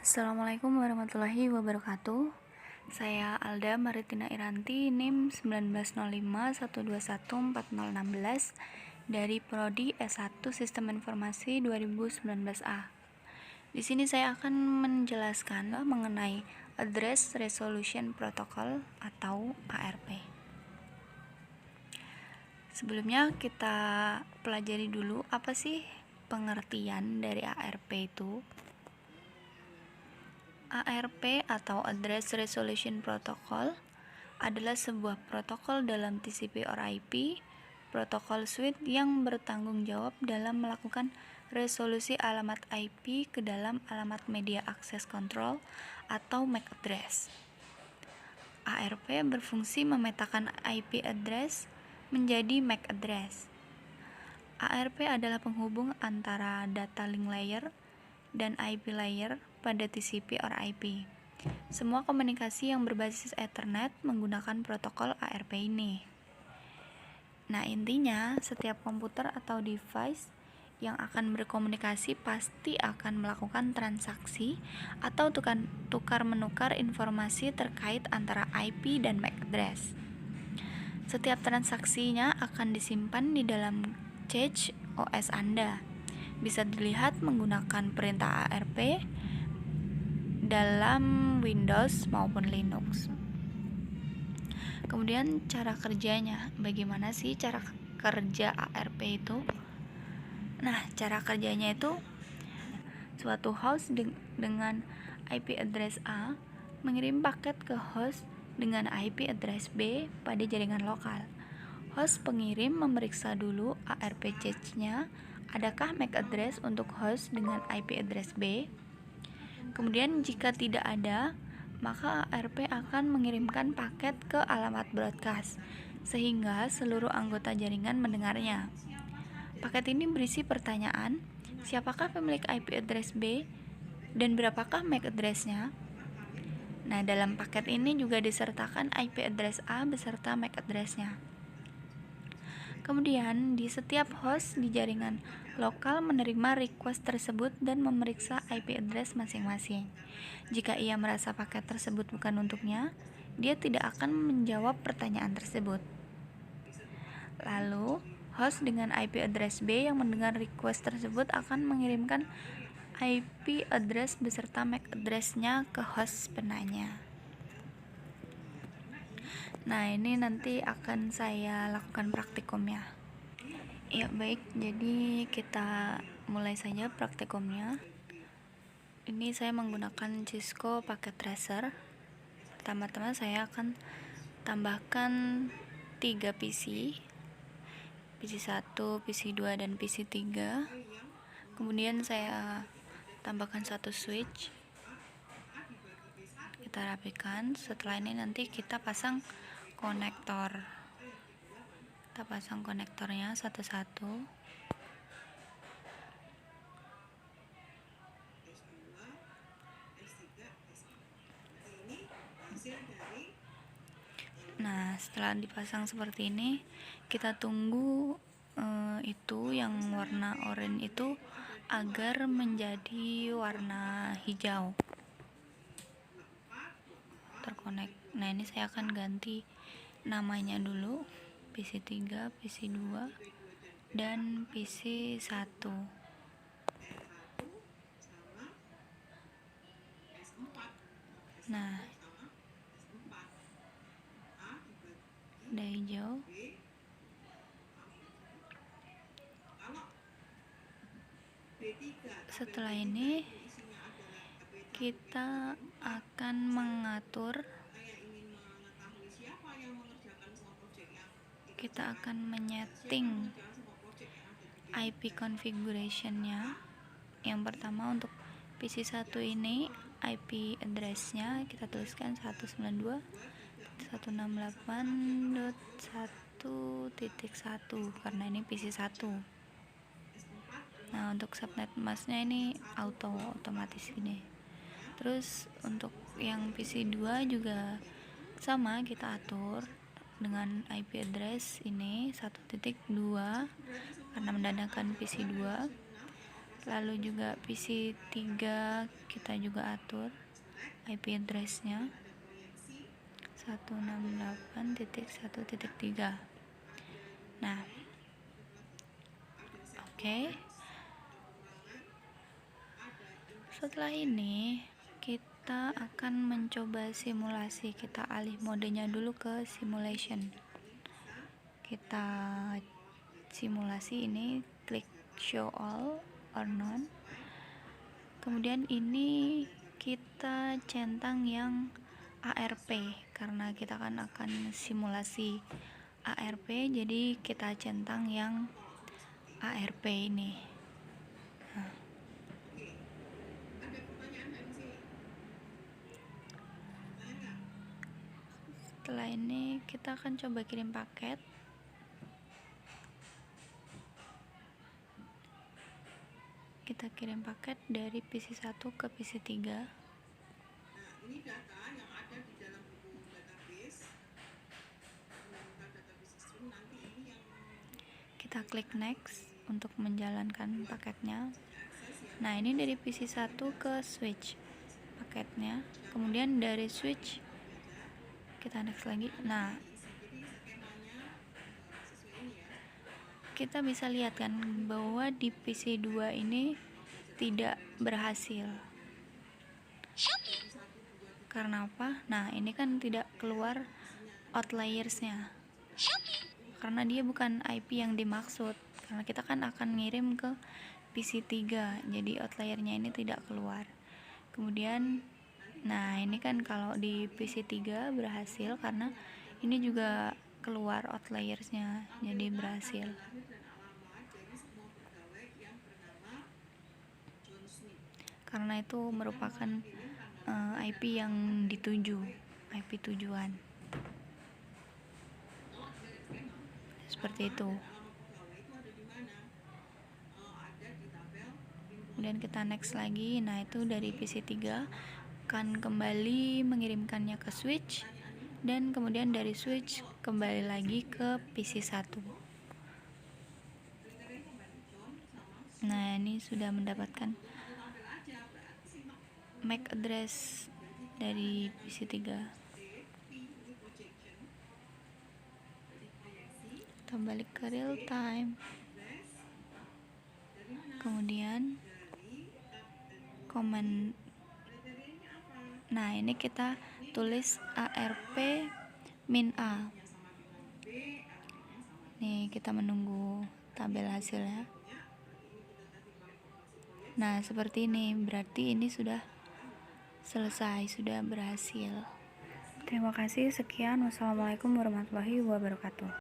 Assalamualaikum warahmatullahi wabarakatuh. Saya Alda Maritina Iranti, NIM 190512140116 dari Prodi S1 Sistem Informasi 2019A. Di sini saya akan menjelaskan mengenai Address Resolution Protocol atau ARP. Sebelumnya kita pelajari dulu apa sih pengertian dari ARP itu. ARP atau Address Resolution Protocol adalah sebuah protokol dalam TCP/IP, protokol suite yang bertanggung jawab dalam melakukan resolusi alamat IP ke dalam alamat media access control atau MAC address. ARP berfungsi memetakan IP address menjadi MAC address. ARP adalah penghubung antara data link layer dan IP layer pada TCP/IP. Semua komunikasi yang berbasis Ethernet menggunakan protokol ARP ini. Nah, intinya setiap komputer atau device yang akan berkomunikasi pasti akan melakukan transaksi atau tukar-menukar informasi terkait antara IP dan MAC address. Setiap transaksinya akan disimpan di dalam cache OS Anda. Bisa dilihat menggunakan perintah ARP dalam Windows maupun Linux. Kemudian cara kerjanya, bagaimana sih cara kerja ARP itu? Nah, cara kerjanya itu suatu host dengan IP address A mengirim paket ke host dengan IP address B pada jaringan lokal. Host pengirim memeriksa dulu ARP cache-nya, adakah MAC address untuk host dengan IP address B. Kemudian jika tidak ada, maka ARP akan mengirimkan paket ke alamat broadcast sehingga seluruh anggota jaringan mendengarnya. Paket ini berisi pertanyaan, siapakah pemilik IP address B dan berapakah MAC address-nya. Nah, dalam paket ini juga disertakan IP address A beserta MAC address-nya. Kemudian, di setiap host di jaringan lokal menerima request tersebut dan memeriksa IP address masing-masing. Jika ia merasa paket tersebut bukan untuknya, dia tidak akan menjawab pertanyaan tersebut. Lalu, host dengan IP address B yang mendengar request tersebut akan mengirimkan IP address beserta MAC address-nya ke host penanya. Nah, ini nanti akan saya lakukan praktikumnya. Ya, baik. Jadi kita mulai saja praktikumnya. Ini saya menggunakan Cisco Packet Tracer. Pertama-tama saya akan tambahkan 3 PC. PC 1, PC 2, dan PC 3. Kemudian saya tambahkan satu switch. Kita rapikan. Setelah ini nanti kita pasang konektor. Kita pasang konektornya satu-satu. Nah, setelah dipasang seperti ini, kita tunggu itu yang warna oranye itu agar menjadi warna hijau. Terkonek. Nah, ini saya akan ganti namanya dulu. PC 3, PC 2, dan PC 1. Nah, udah hijau. Setelah ini kita akan mengatur, kita akan menyeting IP configuration-nya. Yang pertama untuk PC 1 ini IP address-nya kita tuliskan 192.168.1.1 karena ini PC 1. Nah, untuk subnet mask-nya ini otomatis gini. Terus untuk yang PC 2 juga sama, kita atur dengan IP address ini 1.2 karena menggunakan PC 2. Lalu juga PC 3 kita juga atur IP address-nya 168.1.3. Nah, oke. Setelah ini kita akan mencoba simulasi. Kita alih modenya dulu ke simulation. Kita simulasi ini, klik show all or none. Kemudian ini kita centang yang ARP karena kita kan akan simulasi ARP, jadi kita centang yang ARP ini. Nah, setelah ini kita akan coba kirim paket. Kita kirim paket dari PC 1 ke PC 3. Ini data yang ada di dalam buku database, database stream. Nanti ini yang Kita klik next untuk menjalankan paketnya. Nah, ini dari PC 1 ke switch paketnya. Kemudian dari switch kita next lagi. Nah, kita bisa lihat kan bahwa di PC 2 ini tidak berhasil. Karena apa? Nah, ini kan tidak keluar outliersnya karena dia bukan IP yang dimaksud, karena kita kan akan ngirim ke PC 3, jadi outliernya ini tidak keluar. Kemudian nah, ini kan kalau di PC 3 berhasil karena ini juga keluar outliersnya, jadi berhasil. Karena itu merupakan IP yang dituju, IP tujuan. Seperti itu. Kemudian kita next lagi. Nah, itu dari PC 3 akan kembali mengirimkannya ke switch, dan kemudian dari switch kembali lagi ke PC 1. Nah, ini sudah mendapatkan MAC address dari PC 3. Kita balik ke real time. Kemudian komen. Nah, ini kita tulis ARP min A. Nih, kita menunggu tabel hasilnya. Nah, seperti ini. Berarti ini sudah selesai, sudah berhasil. Terima kasih. Sekian. Wassalamualaikum warahmatullahi wabarakatuh.